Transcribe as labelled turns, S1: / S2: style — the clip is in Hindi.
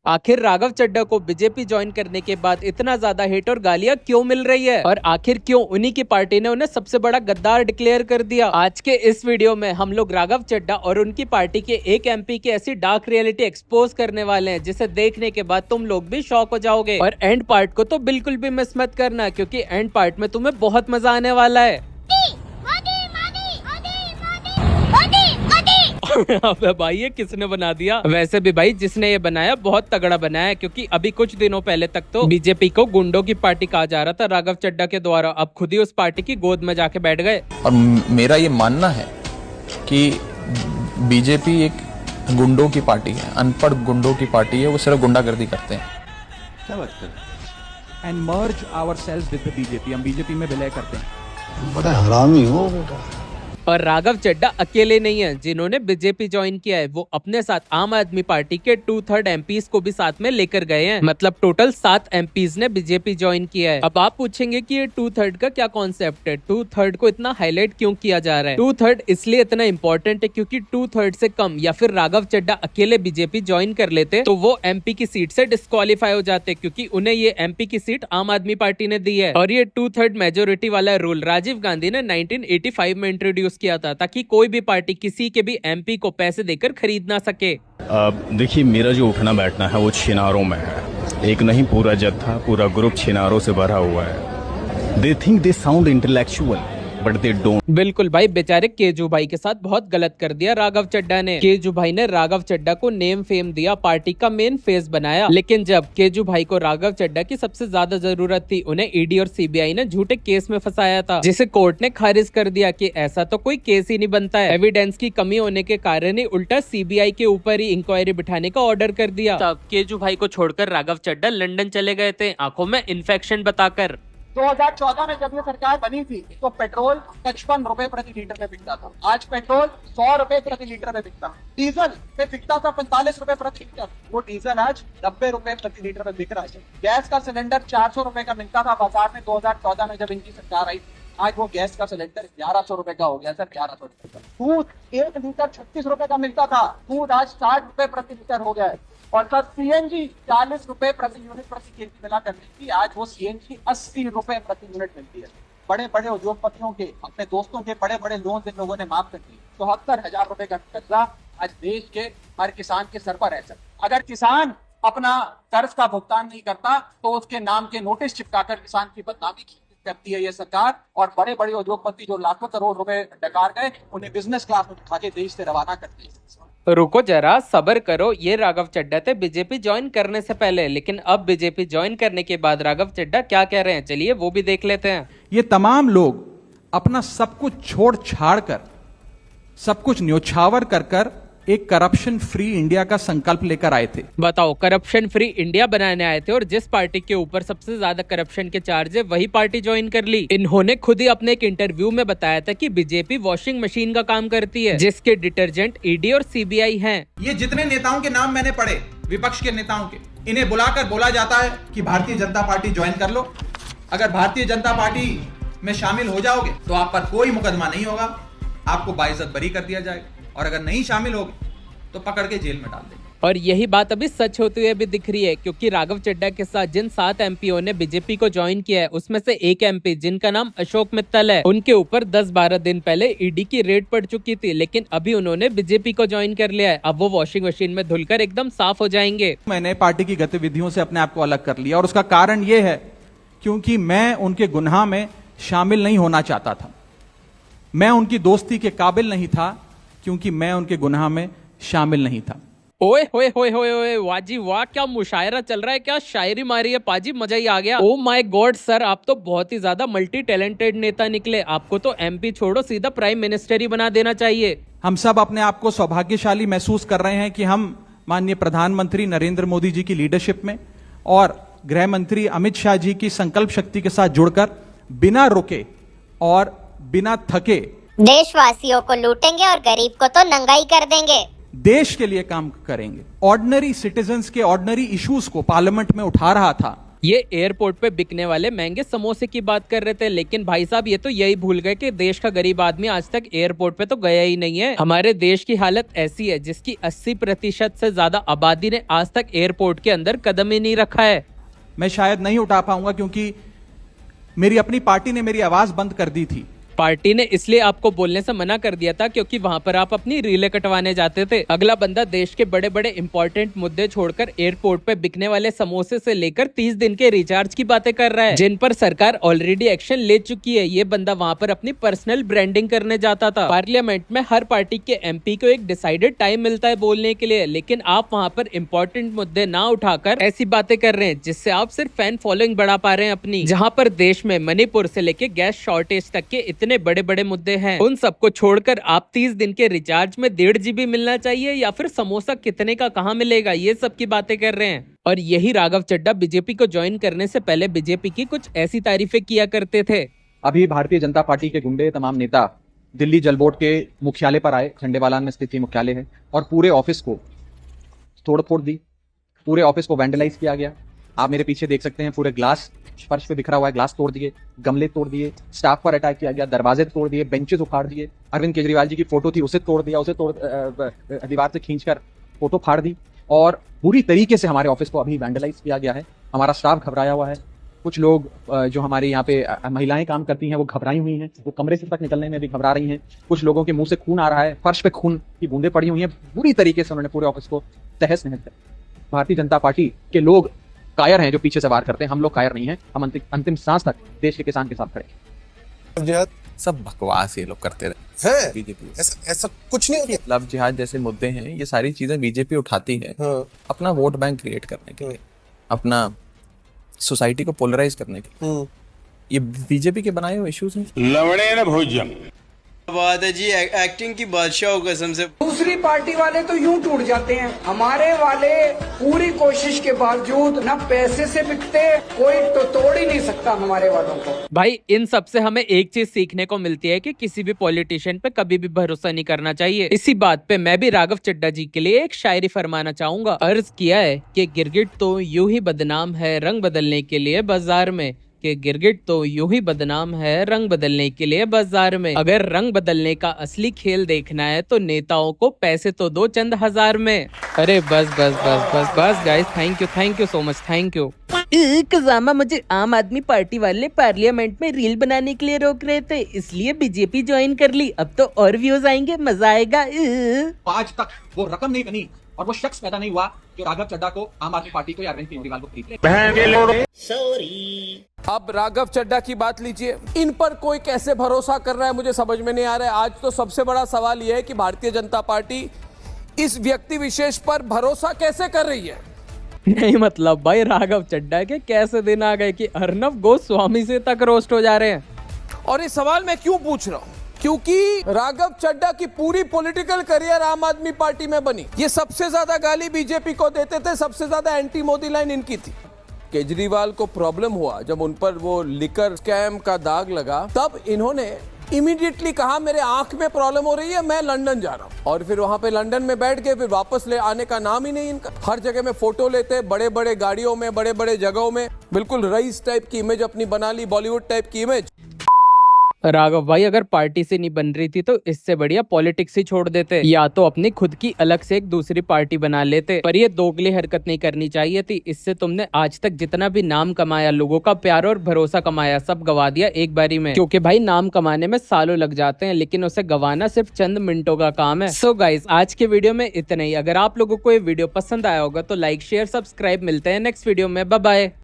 S1: आखिर राघव चड्ढा को बीजेपी ज्वाइन करने के बाद इतना ज्यादा हेट और गालियां क्यों मिल रही है और आखिर क्यों उन्हीं की पार्टी ने उन्हें सबसे बड़ा गद्दार डिक्लेयर कर दिया। आज के इस वीडियो में हम लोग राघव चड्ढा और उनकी पार्टी के एक एमपी की ऐसी डार्क रियलिटी एक्सपोज करने वाले हैं जिसे देखने के बाद तुम लोग भी शॉक हो जाओगे। और एंड पार्ट को तो बिल्कुल भी मिस मत करना क्योंकि एंड पार्ट में तुम्हें बहुत मजा आने वाला है। अबे भाई ये किसने बना दिया? वैसे भी भाई जिसने ये बनाया बहुत तगड़ा बनाया क्योंकि अभी कुछ दिनों पहले तक तो बीजेपी को गुंडों की पार्टी कहा जा रहा था राघव चड्ढा के द्वारा। अब खुद ही उस पार्टी की गोद में जाके बैठ गए।
S2: और मेरा ये मानना है कि बीजेपी एक गुंडों की पार्टी है, अनपढ़ गुंडों की पार्टी है। वो सिर्फ गुंडागर्दी करते हैं।
S3: क्या बात कर रहे हैं? And merge ourselves with the BJP. हम बीजेपी में विलय करते हैं।
S4: बड़ा हरामी हो बेटा।
S1: और राघव चड्ढा अकेले नहीं है जिन्होंने बीजेपी ज्वाइन किया है, वो अपने साथ आम आदमी पार्टी के 2/3 एमपीज को भी साथ में लेकर गए हैं। मतलब टोटल 7 एमपीज ने बीजेपी ज्वाइन किया है। अब आप पूछेंगे कि ये 2/3 का क्या कॉन्सेप्ट है, 2/3 को इतना हाईलाइट क्यों किया जा रहा है? 2/3 इसलिए इतना इंपॉर्टेंट है क्योंकि 2/3 से कम या फिर राघव चड्ढा अकेले बीजेपी ज्वाइन कर लेते तो वो एमपी की सीट से डिस्क्वालीफाई हो जाते क्योंकि उन्हें ये एमपी की सीट आम आदमी पार्टी ने दी है। और ये 2/3 मेजोरिटी वाला रूल राजीव गांधी ने 1985 में इंट्रोड्यूस किया था ताकि कोई भी पार्टी किसी के भी एमपी को पैसे देकर खरीद ना सके।
S5: देखिए, मेरा जो उठना बैठना है वो छिनारों में है। एक नहीं पूरा जत्था, पूरा ग्रुप छिनारों से भरा हुआ है। They think they sound intellectual but they don't.
S1: बिल्कुल भाई, बेचारे केजू भाई के साथ बहुत गलत कर दिया राघव चड्ढा ने। केजू भाई ने राघव चड्ढा को नेम फेम दिया, पार्टी का मेन फेस बनाया। लेकिन जब केजू भाई को राघव चड्ढा की सबसे ज्यादा जरूरत थी, उन्हें ईडी और सीबीआई ने झूठे केस में फंसाया था जिसे कोर्ट ने खारिज कर दिया कि ऐसा तो कोई केस ही नहीं बनता है। एविडेंस की कमी होने के कारण ही उल्टा सीबीआई के ऊपर ही इंक्वायरी बिठाने का ऑर्डर कर दिया। तब केजू भाई को छोड़कर राघव चड्ढा लंदन चले गए थे आंखों में इन्फेक्शन बताकर।
S6: 2014 में जब ये सरकार बनी थी तो पेट्रोल 55 रुपए प्रति लीटर में बिकता था। आज पेट्रोल 100 रुपए प्रति लीटर में बिकता है। डीजल पे बिकता था 45 रुपए प्रति लीटर, वो डीजल आज 90 रुपए प्रति लीटर में बिक रहा है। गैस का सिलेंडर 400 रुपए का मिलता था बाजार में 2014 में जब इनकी सरकार आई। आज वो गैस का सिलेंडर 1100 रुपए का हो गया सर, 1100 रुपए का। दूध 1 लीटर 36 रुपए का मिलता था, दूध आज 60 रुपए प्रति लीटर हो गया है। और सर सीएनजी 40 रुपए प्रति यूनिट प्रति केजी मिला करने की, आज वो सीएनजी 80 रुपए प्रति यूनिट मिलती है। बड़े बड़े उद्योगपतियों के, अपने दोस्तों के बड़े बड़े लोन इन लोगों ने माफ कर दिए। 74,000 रुपए का कर्जा आज देश के हर किसान के सर पर है सर। अगर किसान अपना कर्ज का भुगतान नहीं करता तो उसके नाम के नोटिस चिपकाकर किसान की बदनामी करती है ये सरकार। और बड़े बड़े उद्योगपति जो लाखों करोड़ रुपए डकार गए, उन्हें बिजनेस क्लास में उठा के देश से रवाना करते हैं।
S1: रुको जरा, सब्र करो। ये राघव चड्ढा थे बीजेपी ज्वाइन करने से पहले, लेकिन अब बीजेपी ज्वाइन करने के बाद राघव चड्ढा क्या कह रहे हैं, चलिए वो भी देख लेते हैं।
S3: ये तमाम लोग अपना सब कुछ छोड़ छाड़ कर, सब कुछ न्योछावर कर कर एक करप्शन फ्री इंडिया का संकल्प लेकर आए थे।
S1: बताओ, करप्शन फ्री इंडिया बनाने आए थे और जिस पार्टी के ऊपर सबसे ज्यादा करप्शन के चार्ज है वही पार्टी ज्वाइन कर ली। इन्होंने खुद ही अपने एक इंटरव्यू में बताया था कि बीजेपी वॉशिंग मशीन का काम करती है जिसके डिटर्जेंट ईडी और सीबीआई हैं।
S7: ये जितने नेताओं के नाम मैंने पढ़े, विपक्ष के नेताओं के, इन्हें बुलाकर बोला जाता है कि भारतीय जनता पार्टी ज्वाइन कर लो। अगर भारतीय जनता पार्टी में शामिल हो जाओगे तो आप पर कोई मुकदमा नहीं होगा, आपको बाइज्जत बरी कर दिया जाएगा। और अगर नहीं शामिल होगे तो पकड़ के जेल में डाल देंगे।
S1: और यही बात अभी सच होते हुए भी दिख रही है क्योंकि राघव चड्ढा के साथ जिन 7 एमपीओ ने बीजेपी को ज्वाइन किया है उसमें से एक एमपी जिनका नाम अशोक मित्तल है, उनके ऊपर 10-12 दिन पहले ईडी की रेड पड़ चुकी थी, लेकिन अभी उन्होंने बीजेपी को ज्वाइन कर लिया है। अब वो वॉशिंग मशीन में धुलकर एकदम साफ हो जाएंगे।
S3: मैंने पार्टी की गतिविधियों से अपने आप को अलग कर लिया और उसका कारण ये है क्योंकि मैं उनके गुनाह में शामिल नहीं होना चाहता था। मैं उनकी दोस्ती के काबिल नहीं था क्योंकि मैं उनके गुनाह में शामिल नहीं था।
S1: ओए होए होए होए होए, वाह जी वाह, क्या मुशायरा चल रहा है, क्या शायरी मारी है पाजी, मजा ही आ गया। ओ माय गॉड सर, आप तो बहुत ही ज्यादा मल्टी टैलेंटेड नेता निकले। आपको तो एमपी छोड़ो सीधा प्राइम मिनिस्टर ही बना देना चाहिए।
S3: हम सब अपने आप को सौभाग्यशाली महसूस कर रहे हैं कि हम माननीय प्रधानमंत्री नरेंद्र मोदी जी की लीडरशिप में और गृह मंत्री अमित शाह जी की संकल्प शक्ति के साथ जुड़कर बिना रुके और बिना थके
S8: देशवासियों को लूटेंगे और गरीब को तो नंगाई कर देंगे।
S3: देश के लिए काम करेंगे। ऑर्डिनरी सिटीजन्स के ऑर्डिनरी इश्यूज को पार्लियामेंट में उठा रहा था
S1: ये एयरपोर्ट पे बिकने वाले महंगे समोसे की बात कर रहे थे, लेकिन भाई साहब ये तो यही भूल गए कि देश का गरीब आदमी आज तक एयरपोर्ट पे तो गया ही नहीं है। हमारे देश की हालत ऐसी है जिसकी 80% से ज्यादा आबादी ने आज तक एयरपोर्ट के अंदर कदम ही नहीं रखा है।
S3: मैं शायद नहीं उठा पाऊंगा क्योंकि मेरी अपनी पार्टी ने मेरी आवाज बंद कर दी थी।
S1: पार्टी ने इसलिए आपको बोलने से मना कर दिया था क्योंकि वहां पर आप अपनी रीलें कटवाने जाते थे। अगला बंदा देश के बड़े बड़े इंपॉर्टेंट मुद्दे छोड़कर एयरपोर्ट पे बिकने वाले समोसे से लेकर 30 दिन के रिचार्ज की बातें कर रहा है, जिन पर सरकार ऑलरेडी एक्शन ले चुकी है। ये बंदा वहां पर अपनी पर्सनल ब्रांडिंग करने जाता था। पार्लियामेंट में हर पार्टी के एमपी को एक डिसाइडेड टाइम मिलता है बोलने के लिए, लेकिन आप वहाँ पर इंपॉर्टेंट मुद्दे ना उठाकर ऐसी बातें कर रहे हैं जिससे आप सिर्फ फैन फॉलोइंग बढ़ा पा रहे हैं अपनी। जहाँ पर देश में मणिपुर से लेके गैस शॉर्टेज तक के इतने बड़े बड़े मुद्दे हैं, उन सबको छोड़कर आप 30 दिन के रिचार्ज में 1.5 GB मिलना चाहिए या फिर समोसा कितने का कहाँ मिलेगा, ये सब की बातें कर रहे हैं। और यही राघव चड्ढा बीजेपी को ज्वाइन करने से पहले बीजेपी की कुछ ऐसी तारीफें किया करते थे।
S4: अभी भारतीय जनता पार्टी के गुंडे तमाम नेता दिल्ली जल बोर्ड के मुख्यालय पर आए, झंडेवालान में स्थित मुख्यालय है, और पूरे ऑफिस को तोड़ फोड़ दी, पूरे ऑफिस को वैंडलाइज किया गया। आप मेरे पीछे देख सकते हैं, पूरे ग्लास फर्श पे बिखरा हुआ है, ग्लास तोड़ दिए, गमले तोड़ दिए, स्टाफ पर अटैक किया गया, दरवाजे तोड़ दिए, बेंचेस उखाड़ दिए, अरविंद केजरीवाल जी की फोटो थी उसे तोड़ दिया, उसे दीवार से खींचकर फोटो फाड़ दी, और बुरी तरीके से हमारे ऑफिस को अभी वैंडलाइज किया गया है। हमारा स्टाफ घबराया हुआ है, कुछ लोग जो हमारे यहाँ पे महिलाएं काम करती हैं वो घबराई हुई हैं, वो कमरे से तक निकलने में भी घबरा रही हैं, कुछ लोगों के मुंह से खून आ रहा है, फर्श पे खून की बूंदें पड़ी हुई हैं, बुरी तरीके से उन्होंने पूरे ऑफिस को तहस नहस कर। भारतीय जनता पार्टी के लोग कायर हैं जो पीछे से वार करते हैं, हम लोग कायर नहीं हैं, हम अंतिम सांस तक देश के किसान के साथ खड़े हैं।
S2: जिहाद सब बकवास ये लोग करते रहे हैं बीजेपी।
S9: ऐसा कुछ नहीं होता।
S2: लव जिहाद जैसे मुद्दे हैं, ये सारी चीजें बीजेपी उठाती है अपना वोट बैंक क्रिएट करने के लिए, अपना सोसाइटी को पोलराइज करने के लिए। ये बीजेपी के बनाए हुए इश्यूज हैं।
S9: लवड़े न भोजन
S10: बात है जी, एक्टिंग की बादशाह हो कसम से।
S11: दूसरी पार्टी वाले तो यूं टूट जाते हैं, हमारे वाले पूरी कोशिश के बावजूद ना पैसे से बिकते, कोई तो तोड़ ही नहीं सकता हमारे वालों को।
S1: भाई इन सब से हमें एक चीज सीखने को मिलती है कि किसी भी पॉलिटिशियन पे कभी भी भरोसा नहीं करना चाहिए। इसी बात पे मैं भी राघव चड्ढा जी के लिए एक शायरी फरमाना चाहूंगा। अर्ज किया है कि गिरगिट तो यूं ही बदनाम है रंग बदलने के लिए बाजार में, कि गिरगिट तो यूं ही बदनाम है रंग बदलने के लिए बाजार में। अगर रंग बदलने का असली खेल देखना है तो नेताओं को पैसे तो दो चंद हजार में। अरे बस बस बस बस बस guys, thank you so much, thank you. Kazama, मुझे आम आदमी पार्टी वाले पार्लियामेंट में रील बनाने के लिए रोक रहे थे, इसलिए बीजेपी ज्वाइन कर ली। अब तो और व्यूज आएंगे, मजा आएगा।
S4: आज तक वो रकम नहीं बनी और वो शख्स पैदा नहीं हुआ जो राघव चड्ढा को, आम आदमी पार्टी को या अरविंद केजरीवाल को खरीद ले।
S12: अब राघव चड्ढा की बात लीजिए, इन पर कोई कैसे भरोसा कर रहा है मुझे समझ में नहीं आ रहा है। आज तो सबसे बड़ा सवाल यह है कि भारतीय जनता पार्टी इस व्यक्ति विशेष पर भरोसा कैसे कर रही है।
S1: नहीं मतलब भाई राघव चड्ढा के कैसे दिन आ गए कि अर्नब गोस्वामी से तक रोस्ट हो जा रहे हैं।
S12: और ये सवाल मैं क्यों पूछ रहा हूँ, क्योंकि राघव चड्ढा की पूरी पॉलिटिकल करियर आम आदमी पार्टी में बनी। ये सबसे ज्यादा गाली बीजेपी को देते थे, सबसे ज्यादा एंटी मोदी लाइन इनकी थी। केजरीवाल को प्रॉब्लम हुआ जब उन पर वो लिकर स्कैम का दाग लगा, तब इन्होंने इमीडिएटली कहा मेरे आंख में प्रॉब्लम हो रही है, मैं लंदन जा रहा हूँ। और फिर वहां पे लंदन में बैठ के फिर वापस ले आने का नाम ही नहीं इनका। हर जगह में फोटो लेते, बड़े बड़े गाड़ियों में, बड़े बड़े जगहों में, बिल्कुल रईस टाइप की इमेज अपनी बना ली, बॉलीवुड टाइप की इमेज।
S1: राघव भाई अगर पार्टी से नहीं बन रही थी तो इससे बढ़िया पॉलिटिक्स ही छोड़ देते, या तो अपनी खुद की अलग से एक दूसरी पार्टी बना लेते। पर ये दोगली हरकत नहीं करनी चाहिए थी। इससे तुमने आज तक जितना भी नाम कमाया, लोगों का प्यार और भरोसा कमाया, सब गवा दिया एक बारी में। क्योंकि भाई नाम कमाने में सालों लग जाते हैं, लेकिन उसे गवाना सिर्फ चंद मिनटों का काम है। सो गाइस, आज के वीडियो में इतना ही। अगर आप लोगों को ये वीडियो पसंद आया होगा तो लाइक शेयर सब्सक्राइब। मिलते हैं नेक्स्ट वीडियो में, बाय बाय।